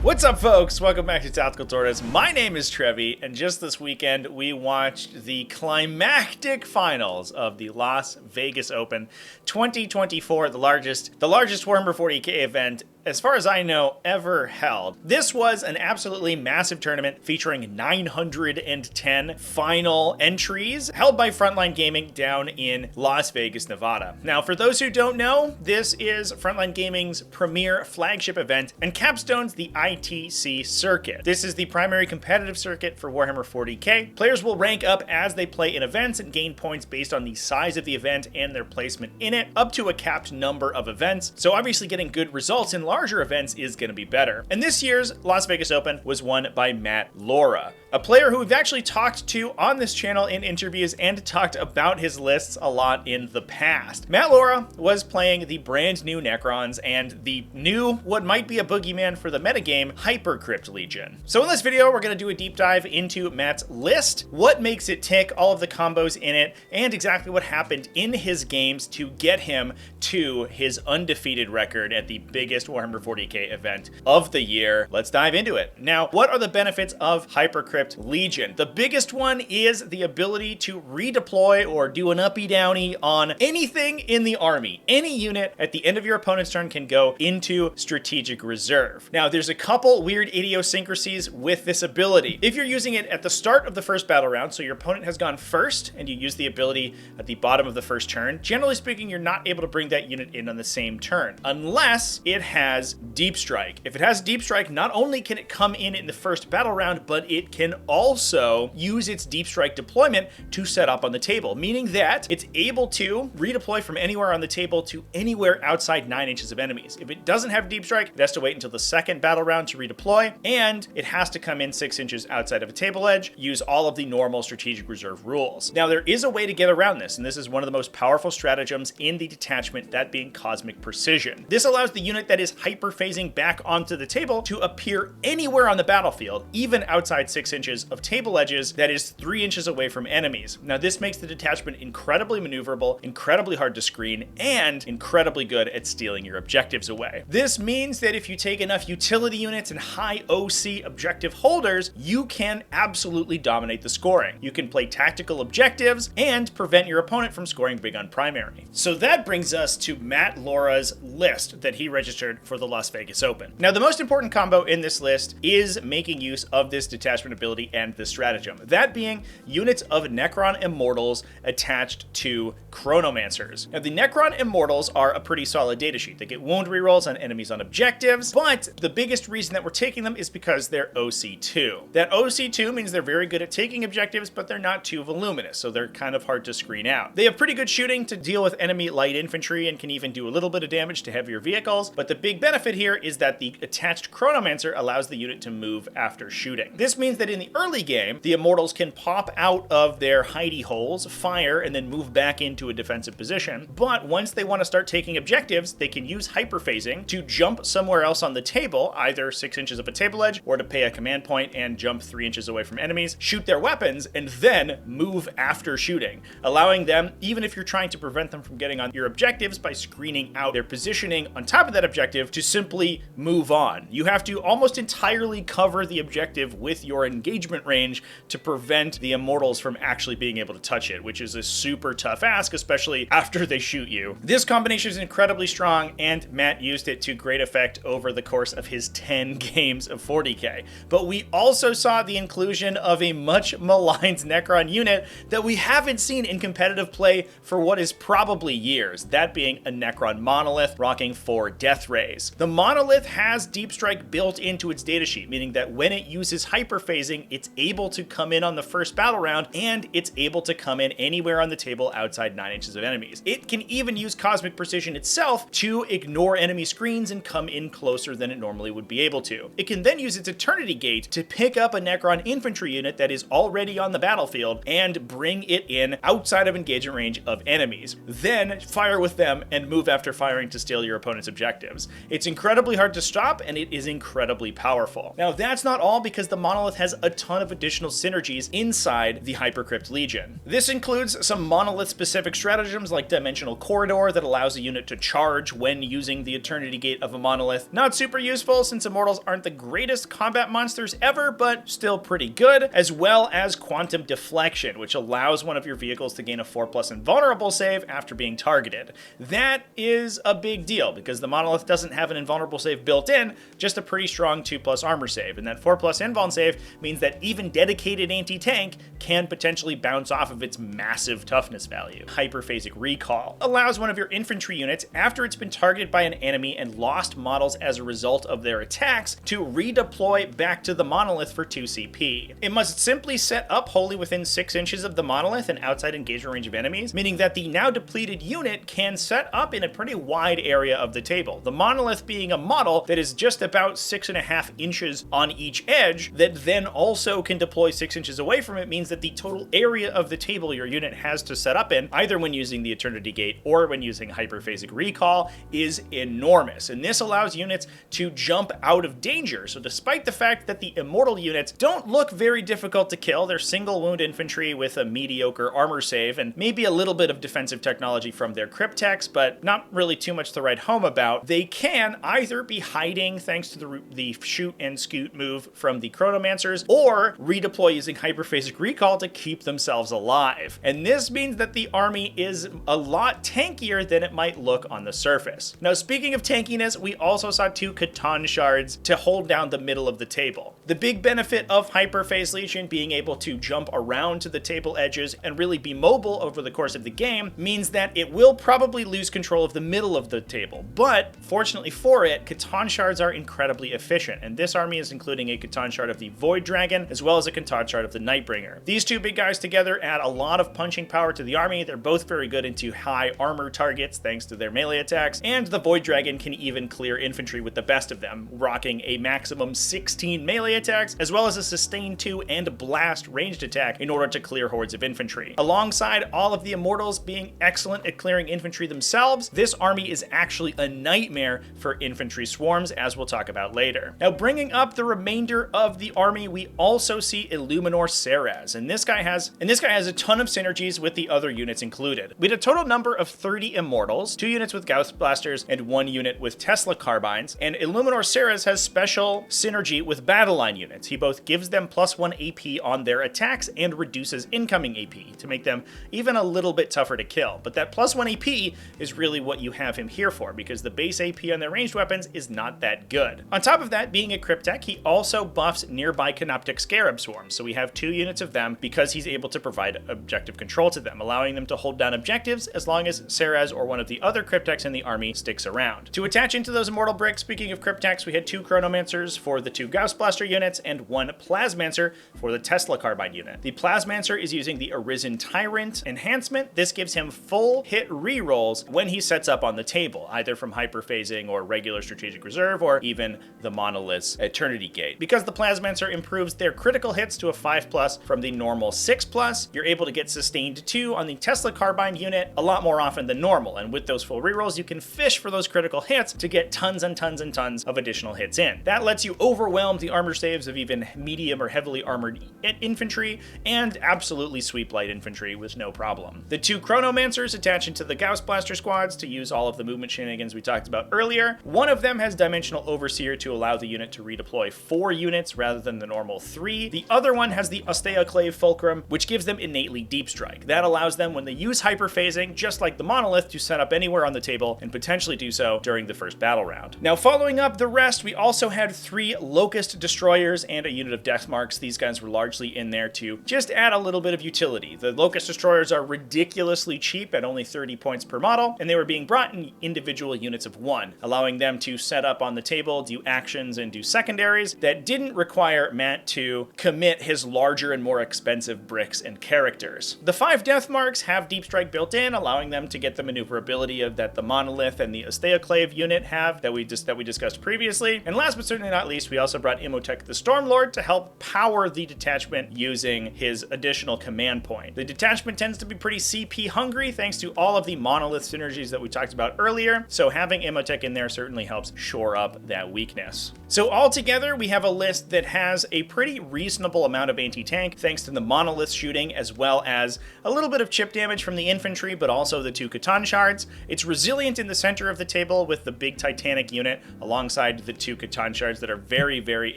What's up, folks? Welcome back to TacticalTortoise. My name is Trevi, and just this weekend we watched the climactic finals of the Las Vegas Open 2024, the largest Warhammer 40k event, as far as I know, ever held. This was an absolutely massive tournament featuring 910 final entries held by Frontline Gaming down in Las Vegas, Nevada. Now, for those who don't know, this is Frontline Gaming's premier flagship event and capstones the ITC circuit. This is the primary competitive circuit for Warhammer 40k. Players will rank up as they play in events and gain points based on the size of the event and their placement in it, up to a capped number of events. So obviously getting good results in larger events is going to be better. And this year's Las Vegas Open was won by Matt Laura, a player who we've actually talked to on this channel in interviews and talked about his lists a lot in the past. Matt Laura was playing the brand new Necrons and the new, what might be a boogeyman for the metagame, Hypercrypt Legion. So in this video, we're going to do a deep dive into Matt's list, what makes it tick, all of the combos in it, and exactly what happened in his games to get him to his undefeated record at the biggest Warhammer 40k event of the year. Let's dive into it. Now, what are the benefits of Hypercrypt Legion? The biggest one is the ability to redeploy or do an uppy-downy on anything in the army. Any unit at the end of your opponent's turn can go into strategic reserve. Now, there's a couple weird idiosyncrasies with this ability. If you're using it at the start of the first battle round, so your opponent has gone first, and you use the ability at the bottom of the first turn, generally speaking, you're not able to bring that unit in on the same turn, unless it has Deep Strike. If it has Deep Strike, not only can it come in the first battle round, but it can also use its Deep Strike deployment to set up on the table, meaning that it's able to redeploy from anywhere on the table to anywhere outside 9 inches of enemies. If it doesn't have Deep Strike, it has to wait until the second battle round to redeploy, and it has to come in 6 inches outside of a table edge, use all of the normal strategic reserve rules. Now, there is a way to get around this, and this is one of the most powerful stratagems in the detachment, that being Cosmic Precision. This allows the unit that is hyper-phasing back onto the table to appear anywhere on the battlefield, even outside 6 inches of table edges, that is 3 inches away from enemies. Now, this makes the detachment incredibly maneuverable, incredibly hard to screen, and incredibly good at stealing your objectives away. This means that if you take enough utility units and high OC objective holders, you can absolutely dominate the scoring. You can play tactical objectives and prevent your opponent from scoring big on primary. So that brings us to Matt Laura's list that he registered for the Las Vegas Open. Now, the most important combo in this list is making use of this detachment ability and this stratagem, that being units of Necron Immortals attached to Chronomancers. Now, the Necron Immortals are a pretty solid datasheet. They get wound rerolls on enemies on objectives, but the biggest reason that we're taking them is because they're OC2. That OC2 means they're very good at taking objectives, but they're not too voluminous, so they're kind of hard to screen out. They have pretty good shooting to deal with enemy light infantry and can even do a little bit of damage to heavier vehicles, but the big benefit here is that the attached Chronomancer allows the unit to move after shooting. This means that in the early game, the Immortals can pop out of their hidey holes, fire, and then move back into a defensive position, but once they want to start taking objectives, they can use hyperphasing to jump somewhere else on the table, either 6 inches of a table edge, or to pay a command point and jump 3 inches away from enemies, shoot their weapons, and then move after shooting, allowing them, even if you're trying to prevent them from getting on your objectives by screening out their positioning on top of that objective, to simply move on. You have to almost entirely cover the objective with your engagement range to prevent the Immortals from actually being able to touch it, which is a super tough ask, especially after they shoot you. This combination is incredibly strong, and Matt used it to great effect over the course of his 10 games of 40k. But we also saw the inclusion of a much maligned Necron unit that we haven't seen in competitive play for what is probably years, that being a Necron Monolith rocking 4 Death Rays. The Monolith has Deep Strike built into its datasheet, meaning that when it uses hyperphasing, it's able to come in on the first battle round, and it's able to come in anywhere on the table outside 9 inches of enemies. It can even use Cosmic Precision itself to ignore enemy screens and come in closer than it normally would be able to. It can then use its Eternity Gate to pick up a Necron infantry unit that is already on the battlefield and bring it in outside of engagement range of enemies. Then fire with them and move after firing to steal your opponent's objectives. It's incredibly hard to stop, and it is incredibly powerful. Now, that's not all, because the Monolith has a ton of additional synergies inside the Hypercrypt Legion. This includes some Monolith-specific stratagems like Dimensional Corridor that allows a unit to charge when using the Eternity Gate of a Monolith. Not super useful, since a immortals aren't the greatest combat monsters ever, but still pretty good, as well as quantum deflection, which allows one of your vehicles to gain a 4+ invulnerable save after being targeted. That is a big deal because the monolith doesn't have an invulnerable save built in, just a pretty strong 2+ armor save, and that 4+ invuln save means that even dedicated anti-tank can potentially bounce off of its massive toughness value. Hyperphasic Recall allows one of your infantry units, after it's been targeted by an enemy and lost models as a result of their attacks, to redeploy back to the monolith for 2 CP. It must simply set up wholly within 6 inches of the monolith and outside engagement range of enemies, meaning that the now depleted unit can set up in a pretty wide area of the table. The monolith being a model that is just about 6.5 inches on each edge, that then also can deploy 6 inches away from it, means that the total area of the table your unit has to set up in, either when using the Eternity Gate or when using Hyperphasic Recall, is enormous. And this allows units to jump out of danger. So despite the fact that the immortal units don't look very difficult to kill, they're single wound infantry with a mediocre armor save and maybe a little bit of defensive technology from their cryptex, but not really too much to write home about, they can either be hiding thanks to the shoot and scoot move from the Chronomancers, or redeploy using Hyperphasic Recall to keep themselves alive. And this means that the army is a lot tankier than it might look on the surface. Now, speaking of tankiness, we also saw 2 Catan Shards to hold down the middle of the table. The big benefit of Hyperphase Legion being able to jump around to the table edges and really be mobile over the course of the game means that it will probably lose control of the middle of the table. But fortunately for it, Catan Shards are incredibly efficient, and this army is including a Catan Shard of the Void Dragon as well as a Catan Shard of the Nightbringer. These 2 big guys together add a lot of punching power to the army. They're both very good into high armor targets thanks to their melee attacks, and the Void Dragon can even clear infantry with the best of them, rocking a maximum 16 melee attacks as well as a sustain 2 and blast ranged attack in order to clear hordes of infantry. Alongside all of the immortals being excellent at clearing infantry themselves, this army is actually a nightmare for infantry swarms, as we'll talk about later. Now, bringing up the remainder of the army, we also see Illuminor Seraz, and this guy has a ton of synergies with the other units included. We had a total number of 30 immortals, 2 units with Gauss blasters and 1 unit with Tesla carbines, and Illuminor Seraz has special synergy with battle line units. He both gives them +1 AP on their attacks and reduces incoming AP to make them even a little bit tougher to kill. But that +1 AP is really what you have him here for, because the base AP on their ranged weapons is not that good. On top of that, being a Cryptech, he also buffs nearby Canoptic Scarab Swarms, so we have 2 units of them because he's able to provide objective control to them, allowing them to hold down objectives as long as Seraz or one of the other Cryptechs in the army sticks around. To attach into those immortal bricks, speaking of Cryptechs, we had 2 Chronomancers for the 2 Gauss Blaster units and 1 Plasmancer for the Tesla Carbine unit. The Plasmancer is using the Arisen Tyrant enhancement. This gives him full hit rerolls when he sets up on the table, either from hyperphasing or regular strategic reserve, or even the Monolith's Eternity Gate. Because the Plasmancer improves their critical hits to a 5+ from the normal 6+, you're able to get sustained 2 on the Tesla Carbine unit a lot more often than normal, and with those full rerolls, you can fish for those critical hits to get tons and tons and tons of additional hits in. That lets you overwhelm the armor saves of even medium or heavily armored infantry, and absolutely sweep light infantry with no problem. The 2 Chronomancers attach into the Gauss Blaster squads to use all of the movement shenanigans we talked about earlier. One of them has Dimensional Overseer to allow the unit to redeploy 4 units rather than the normal 3. The other one has the Osteoclave Fulcrum, which gives them innately Deep Strike. That allows them, when they use hyperphasing, just like the Monolith, to set up anywhere on the table and potentially do so during the first battle round. Now, following up the rest, we also had 3 Locust Destroyers and a unit of Death Marks. These guys were largely in there to just add a little bit of utility. The Locust Destroyers are ridiculously cheap at only 30 points per model, and they were being brought in individual units of 1, allowing them to set up on the table, do actions, and do secondaries that didn't require Matt to commit his larger and more expensive bricks and characters. The 5 Death Marks have Deep Strike built in, allowing them to get the maneuverability that the Monolith and the Osteoclave unit have that we discussed previously. And last but certainly not least, we also brought Imhotep the Stormlord to help power the detachment using his additional command point. The detachment tends to be pretty CP hungry thanks to all of the Monolith synergies that we talked about earlier, so having Imhotep in there certainly helps shore up that weakness. So altogether, we have a list that has a pretty reasonable amount of anti-tank thanks to the Monolith shooting, as well as a little bit of chip damage from the infantry, but also the 2 Catan Shards. It's resilient in the center of the table with the big Titanic unit alongside the 2 Catan shards that are very, very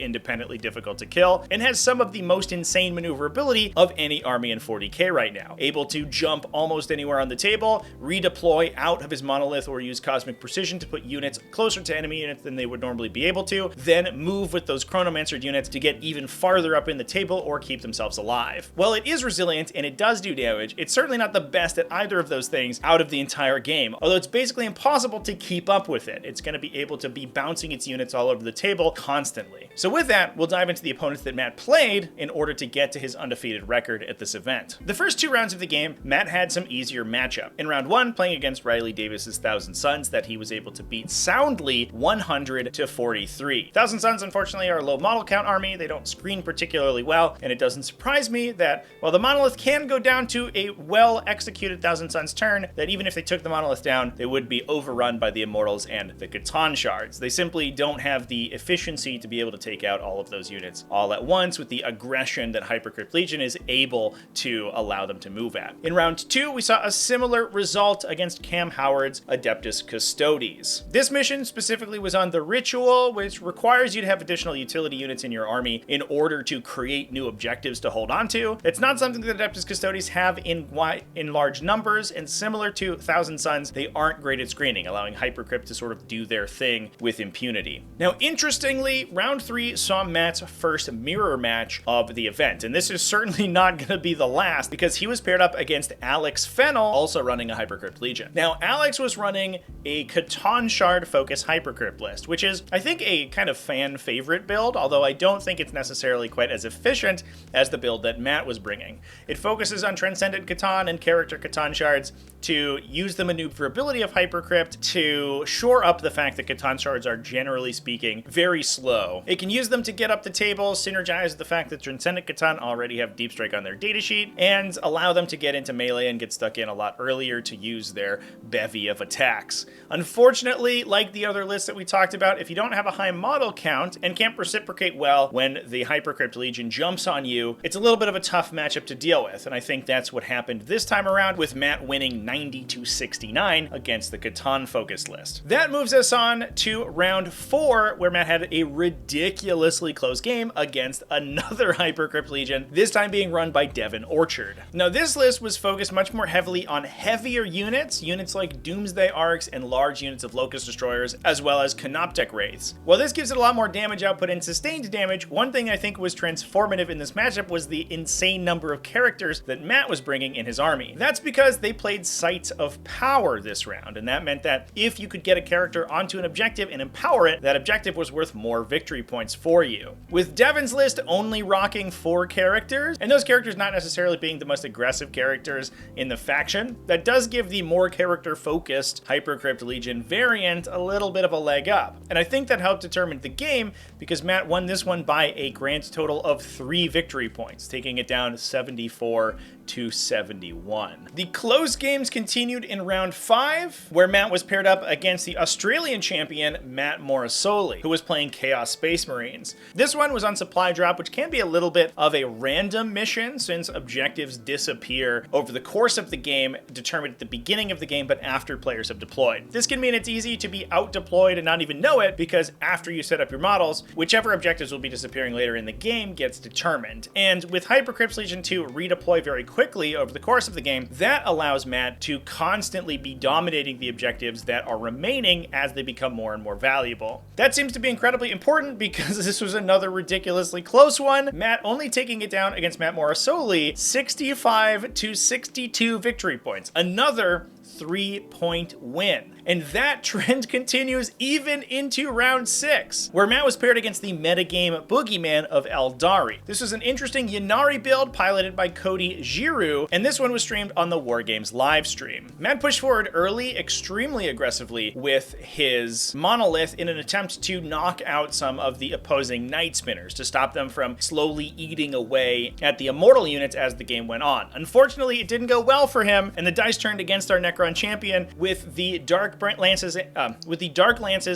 independently difficult to kill, and has some of the most insane maneuverability of any army in 40k right now. Able to jump almost anywhere on the table, redeploy out of his monolith, or use cosmic precision to put units closer to enemy units than they would normally be able to, then move with those chronomancer units to get even farther up in the table or keep themselves alive. While it is resilient and it does do damage, it's certainly not the best at either of those things out of the entire game, although it's basically impossible to keep up with it. It's going to be able to be bouncing its units all over the table constantly. So with that, we'll dive into the opponents that Matt played in order to get to his undefeated record at this event. The first 2 rounds of the game, Matt had some easier matchup. In round 1, playing against Riley Davis's Thousand Suns that he was able to beat soundly 100 to 43. Thousand Suns, unfortunately, are a low model count army. They don't screen particularly well, and it doesn't surprise me that while the monolith can go down to a well-executed Thousand Suns turn, that even if they took the monolith down, they would be overrun by the Immortals and the Catan shards. They simply don't have the efficiency to be able to take out all of those units all at once with the aggression that Hypercrypt Legion is able to allow them to move at. In round 2, we saw a similar result against Cam Howard's Adeptus Custodes. This mission specifically was on the Ritual, which requires you to have additional utility units in your army in order to create new objectives to hold on to. It's not something that Adeptus Custodes have in large numbers, and similar to Thousand Suns, they aren't great at screening, allowing Hypercrypt to sort of do their thing with impunity. Now, interestingly, round 3 saw Matt's first mirror match of the event, and this is certainly not going to be the last because he was paired up against Alex Fennel, also running a Hypercrypt Legion. Now, Alex was running a Catan shard focus Hypercrypt list, which is, I think, a kind of fan favorite build, although I don't think it's necessarily quite as efficient as the build that Matt was bringing. It focuses on Transcendent Catan and Character Catan shards to use the maneuverability of Hypercrypt to shore up the fact that Catan shards are, generally speaking, very slow. It can use them to get up the table, synergize with the fact that Transcendent Catan already have Deep Strike on their datasheet, and allow them to get into melee and get stuck in a lot earlier to use their bevy of attacks. Unfortunately, like the other lists that we talked about, if you don't have a high model count and can't reciprocate well when the Hypercrypt Legion jumps on you, it's a little bit of a tough matchup to deal with, and I think that's what happened this time around with Matt winning 90 to 69 against the Catan focus list. That moves us on to round 4, where Matt had a ridiculously close game against another Hypercrypt Legion, this time being run by Devin Orchard. Now, this list was focused much more heavily on heavier units like Doomsday Arcs and large units of Locust Destroyers, as well as Canoptech Wraiths. While this gives it a lot more damage output and sustained damage, one thing I think was transformative in this matchup was the insane number of characters that Matt was bringing in his army. That's because they played Sites of Power this round, and that meant that if you could get a character onto an objective and empower it, that objective was worth more victory points for you. With Devin's list only rocking 4 characters, and those characters not necessarily being the most aggressive characters in the faction, that does give the more character-focused Hypercrypt Legion variant a little bit of a leg up. And I think that helped determine the game because Matt won this one by a grand total of 3 victory points, taking it down 74 to 71. The close games continued in round 5, where Matt was paired up against the Australian champion, Matt Morrisoli, who was playing Chaos Space Marines. This one was on supply drop, which can be a little bit of a random mission since objectives disappear over the course of the game, determined at the beginning of the game, but after players have deployed. This can mean it's easy to be out deployed and not even know it, because after you set up your models, whichever objectives will be disappearing later in the game gets determined. And with Hypercrypt Legion to redeploy very quickly over the course of the game, that allows Matt to constantly be dominating the objectives that are remaining as they become more and more valuable. That seems to be incredibly important because this was another ridiculously close one, Matt only taking it down against Matt Morrisoli 65 to 62 victory points. Another 3-point win. And that trend continues even into round 6, where Matt was paired against the metagame Boogeyman of Eldari. This was an interesting Yannari build piloted by Cody Giroux, and this one was streamed on the Wargames live stream. Matt pushed forward early, extremely aggressively with his monolith in an attempt to knock out some of the opposing Night Spinners to stop them from slowly eating away at the Immortal units as the game went on. Unfortunately, it didn't go well for him, and the dice turned against our Necron Necron champion with the dark lances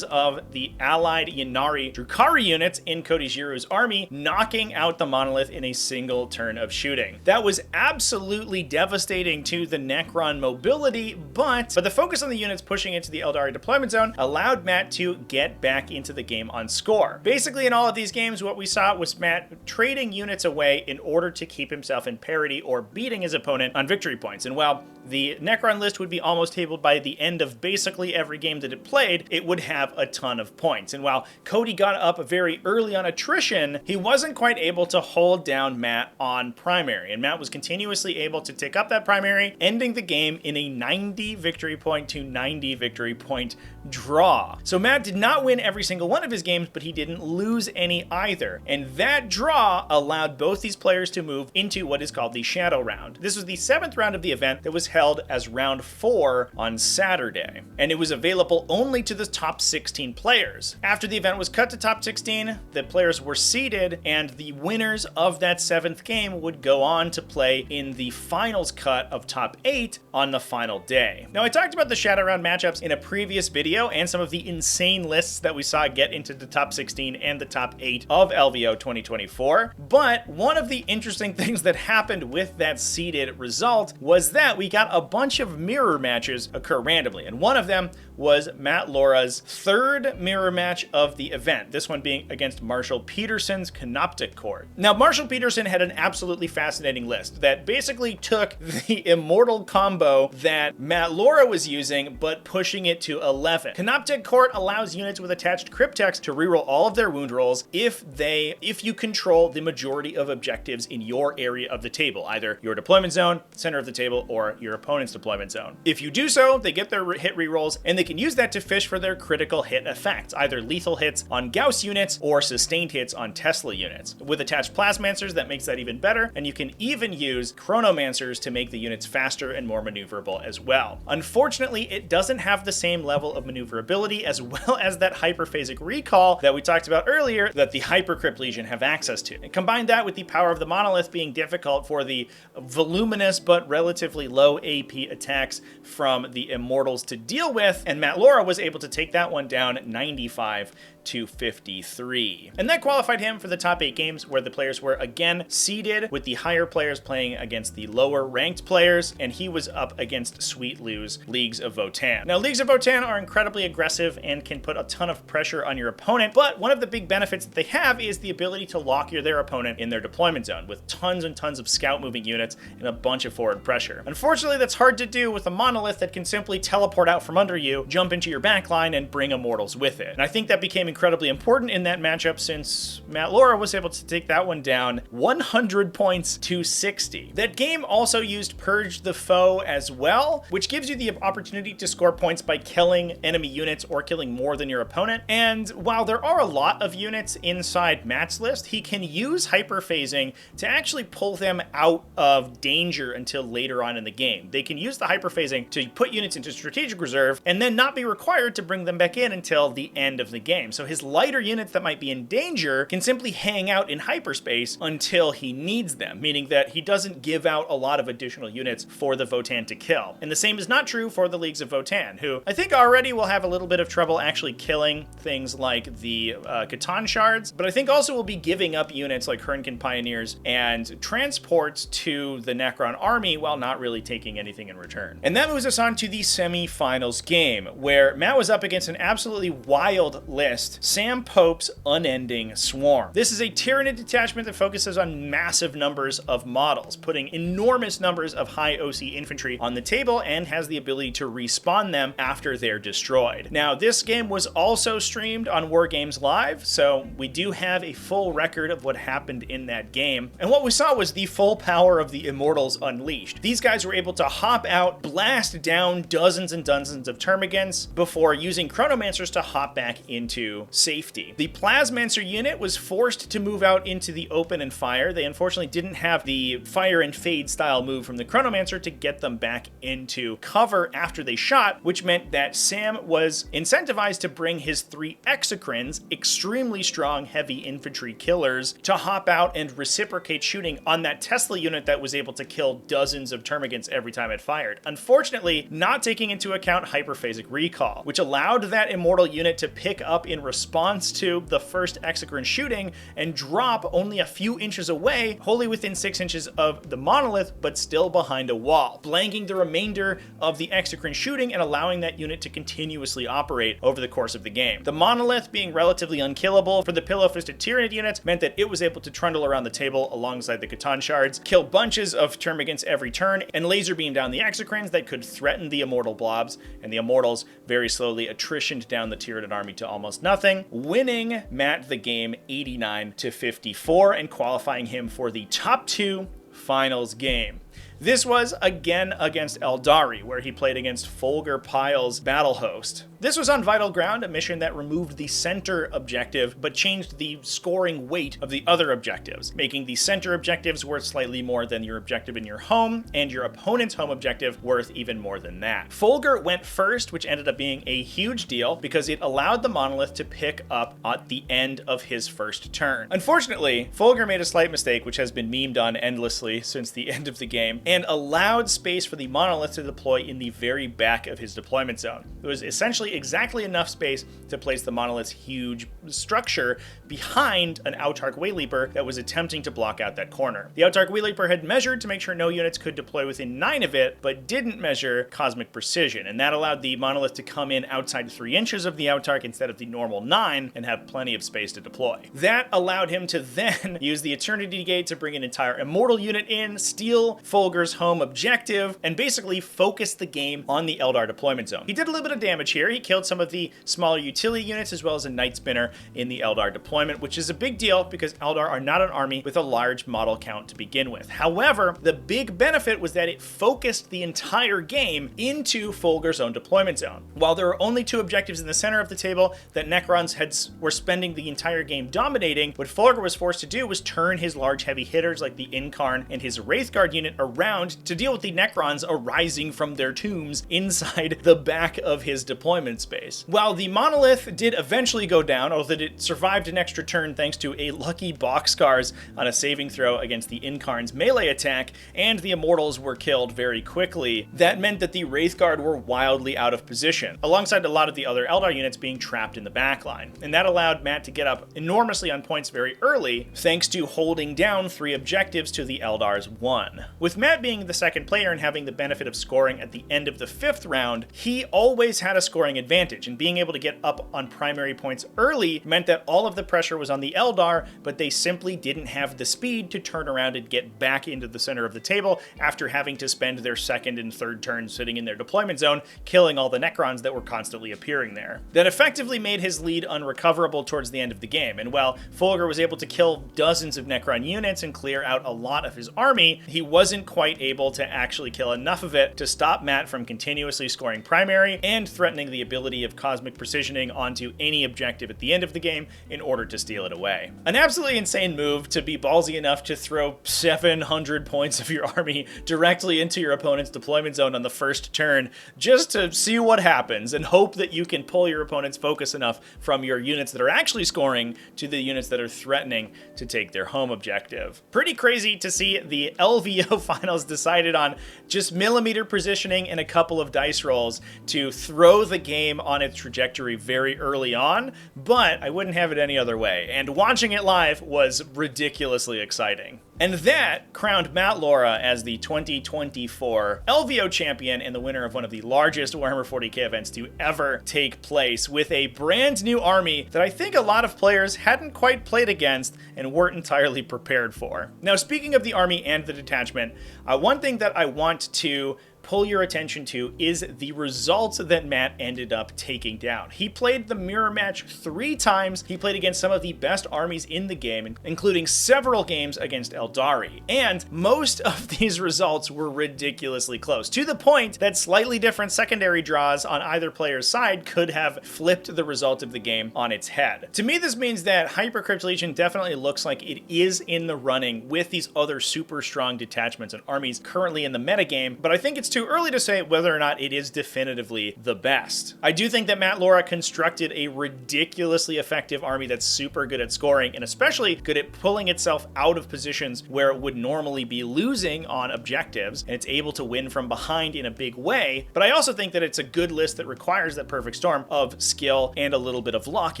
of the allied Yannari Drukhari units in Kodajiru's army, knocking out the monolith in a single turn of shooting. That was absolutely devastating to the Necron mobility, but the focus on the units pushing into the Eldari deployment zone allowed Matt to get back into the game on score. Basically, in all of these games, what we saw was Matt trading units away in order to keep himself in parity or beating his opponent on victory points. And while the Necron list would be almost tabled by the end of basically every game that it played, it would have a ton of points. And while Cody got up very early on attrition, he wasn't quite able to hold down Matt on primary. And Matt was continuously able to tick up that primary, ending the game in a 90 victory point to 90 victory point draw. So Matt did not win every single one of his games, but he didn't lose any either. And that draw allowed both these players to move into what is called the Shadow Round. This was the 7th round of the event that was held as round 4 on Saturday, and it was available only to the top 16 players. After the event was cut to top 16, the players were seeded, and the winners of that 7th game would go on to play in the finals cut of top 8 on the final day. Now, I talked about the Shadow Round matchups in a previous video and some of the insane lists that we saw get into the top 16 and the top 8 of LVO 2024, but one of the interesting things that happened with that seeded result was that we got a bunch of mirror matches occur randomly, and one of them was Matt Laura's 3rd mirror match of the event, this one being against Marshall Peterson's Canoptic Court. Now, Marshall Peterson had an absolutely fascinating list that basically took the immortal combo that Matt Laura was using, but pushing it to 11. Canoptic Court allows units with attached Cryptex to reroll all of their wound rolls if you control the majority of objectives in your area of the table, either your deployment zone, center of the table, or your opponent's deployment zone. If you do so, they get their hit rerolls, and they can use that to fish for their critical hit effects, either lethal hits on Gauss units or sustained hits on Tesla units. With attached Plasmancers, that makes that even better, and you can even use Chronomancers to make the units faster and more maneuverable as well. Unfortunately, it doesn't have the same level of maneuverability as well as that hyperphasic recall that we talked about earlier that the Hypercrypt Legion have access to. And combine that with the power of the monolith being difficult for the voluminous but relatively low AP attacks from the Immortals to deal with, and Matt Laura was able to take that one down 95 to 53. And that qualified him for the top 8 games, where the players were again seeded, with the higher players playing against the lower ranked players, and he was up against Sweet Lou's Leagues of Votann. Now, Leagues of Votann are incredibly aggressive and can put a ton of pressure on your opponent, but one of the big benefits that they have is the ability to lock their opponent in their deployment zone with tons and tons of scout moving units and a bunch of forward pressure. Unfortunately, that's hard to do with a monolith that can simply teleport out from under you, jump into your backline, and bring Immortals with it. And I think that became incredibly important in that matchup, since Matt Laura was able to take that one down 100 points to 60. That game also used Purge the Foe as well, which gives you the opportunity to score points by killing enemy units or killing more than your opponent. And while there are a lot of units inside Matt's list, he can use hyperphasing to actually pull them out of danger until later on in the game. They can use the hyperphasing to put units into strategic reserve and then not be required to bring them back in until the end of the game. So his lighter units that might be in danger can simply hang out in hyperspace until he needs them, meaning that he doesn't give out a lot of additional units for the Votann to kill. And the same is not true for the Leagues of Votann, who I think already will have a little bit of trouble actually killing things like the Catan Shards, but I think also will be giving up units like Hernkin Pioneers and transports to the Necron army while not really taking anything in return. And that moves us on to the semi-finals game, where Matt was up against an absolutely wild list, Sam Pope's Unending Swarm. This is a Tyranid detachment that focuses on massive numbers of models, putting enormous numbers of high OC infantry on the table, and has the ability to respawn them after they're destroyed. Now, this game was also streamed on Wargames Live, so we do have a full record of what happened in that game. And what we saw was the full power of the Immortals unleashed. These guys were able to hop out, blast down dozens and dozens of Termagants Termagants before using Chronomancers to hop back into safety. The Plasmancer unit was forced to move out into the open and fire. They unfortunately didn't have the fire and fade style move from the Chronomancer to get them back into cover after they shot, which meant that Sam was incentivized to bring his 3 Exocrines, extremely strong heavy infantry killers, to hop out and reciprocate shooting on that Tesla unit that was able to kill dozens of Termagants every time it fired. Unfortunately, not taking into account hyperphasic recall, which allowed that immortal unit to pick up in response to the first Exocrine shooting and drop only a few inches away, wholly within 6 inches of the monolith, but still behind a wall, blanking the remainder of the Exocrine shooting and allowing that unit to continuously operate over the course of the game. The monolith, being relatively unkillable for the pillow-fisted Tyranid units, meant that it was able to trundle around the table alongside the Catan shards, kill bunches of Termagants every turn, and laser beam down the Exocrines that could threaten the immortal blobs, and the immortals very slowly attritioned down the Tyranid army to almost nothing, winning Matt the game 89-54 and qualifying him for the top 2 finals game. This was again against Eldari, where he played against Folger Pyle's battle host. This was on Vital Ground, a mission that removed the center objective, but changed the scoring weight of the other objectives, making the center objectives worth slightly more than your objective in your home, and your opponent's home objective worth even more than that. Folger went first, which ended up being a huge deal, because it allowed the monolith to pick up at the end of his first turn. Unfortunately, Folger made a slight mistake, which has been memed on endlessly since the end of the game, and allowed space for the monolith to deploy in the very back of his deployment zone. It was essentially exactly enough space to place the monolith's huge structure behind an Autarch Wayleaper that was attempting to block out that corner. The Autarch Wayleaper had measured to make sure no units could deploy within 9 of it, but didn't measure cosmic precision, and that allowed the monolith to come in outside 3 inches of the Autarch instead of the normal 9 and have plenty of space to deploy. That allowed him to then use the Eternity Gate to bring an entire immortal unit in, steal Folger's home objective, and basically focus the game on the Eldar deployment zone. He did a little bit of damage here. He killed some of the smaller utility units as well as a Night Spinner in the Eldar deployment, which is a big deal because Eldar are not an army with a large model count to begin with. However, the big benefit was that it focused the entire game into Folger's own deployment zone. While there were only 2 objectives in the center of the table that Necrons were spending the entire game dominating, what Folger was forced to do was turn his large heavy hitters like the Incarn and his Wraithguard unit around to deal with the Necrons arising from their tombs inside the back of his deployment space. While the monolith did eventually go down, although it survived an extra turn thanks to a lucky Boxcars on a saving throw against the Incarn's melee attack, and the Immortals were killed very quickly, that meant that the Wraithguard were wildly out of position, alongside a lot of the other Eldar units being trapped in the backline. And that allowed Matt to get up enormously on points very early, thanks to holding down 3 objectives to the Eldar's 1. With Matt being the second player and having the benefit of scoring at the end of the 5th round, he always had a scoring advantage, and being able to get up on primary points early meant that all of the pressure was on the Eldar, but they simply didn't have the speed to turn around and get back into the center of the table after having to spend their 2nd and 3rd turns sitting in their deployment zone, killing all the Necrons that were constantly appearing there. That effectively made his lead unrecoverable towards the end of the game, and while Folger was able to kill dozens of Necron units and clear out a lot of his army, he wasn't quite able to actually kill enough of it to stop Matt from continuously scoring primary and threatening the ability of cosmic precisioning onto any objective at the end of the game in order to steal it away. An absolutely insane move to be ballsy enough to throw 700 points of your army directly into your opponent's deployment zone on the first turn just to see what happens and hope that you can pull your opponent's focus enough from your units that are actually scoring to the units that are threatening to take their home objective. Pretty crazy to see the LVO finals decided on just millimeter positioning and a couple of dice rolls to throw the game on its trajectory very early on, but I wouldn't have it any other way, and watching it live was ridiculously exciting. And that crowned Matt Laura as the 2024 LVO champion and the winner of one of the largest Warhammer 40k events to ever take place, with a brand new army that I think a lot of players hadn't quite played against and weren't entirely prepared for. Now, speaking of the army and the detachment, one thing that I want to pull your attention to is the results that Matt ended up taking down. He played the mirror match 3 times. He played against some of the best armies in the game, including several games against Eldari. And most of these results were ridiculously close, to the point that slightly different secondary draws on either player's side could have flipped the result of the game on its head. To me, this means that Hypercrypt Legion definitely looks like it is in the running with these other super strong detachments and armies currently in the metagame, but I think it's too early to say whether or not it is definitively the best. I do think that Matt Laura constructed a ridiculously effective army that's super good at scoring and especially good at pulling itself out of positions where it would normally be losing on objectives, and it's able to win from behind in a big way. But I also think that it's a good list that requires that perfect storm of skill and a little bit of luck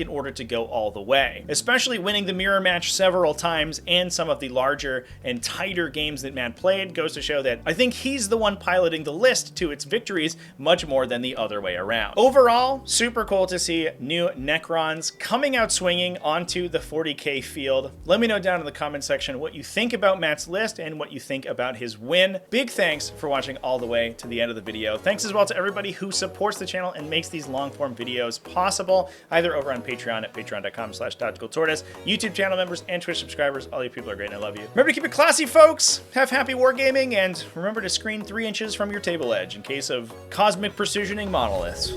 in order to go all the way. Especially winning the mirror match several times and some of the larger and tighter games that Matt played goes to show that I think he's the one piloting the list to its victories much more than the other way around. Overall, super cool to see new Necrons coming out swinging onto the 40k field. Let me know down in the comment section what you think about Matt's list and what you think about his win. Big thanks for watching all the way to the end of the video. Thanks as well to everybody who supports the channel and makes these long form videos possible, either over on Patreon at patreon.com/TacticalTortoise, YouTube channel members and Twitch subscribers. All you people are great and I love you. Remember to keep it classy, folks. Have happy wargaming, and remember to screen 3 inches from your table edge in case of cosmic precisioning monoliths.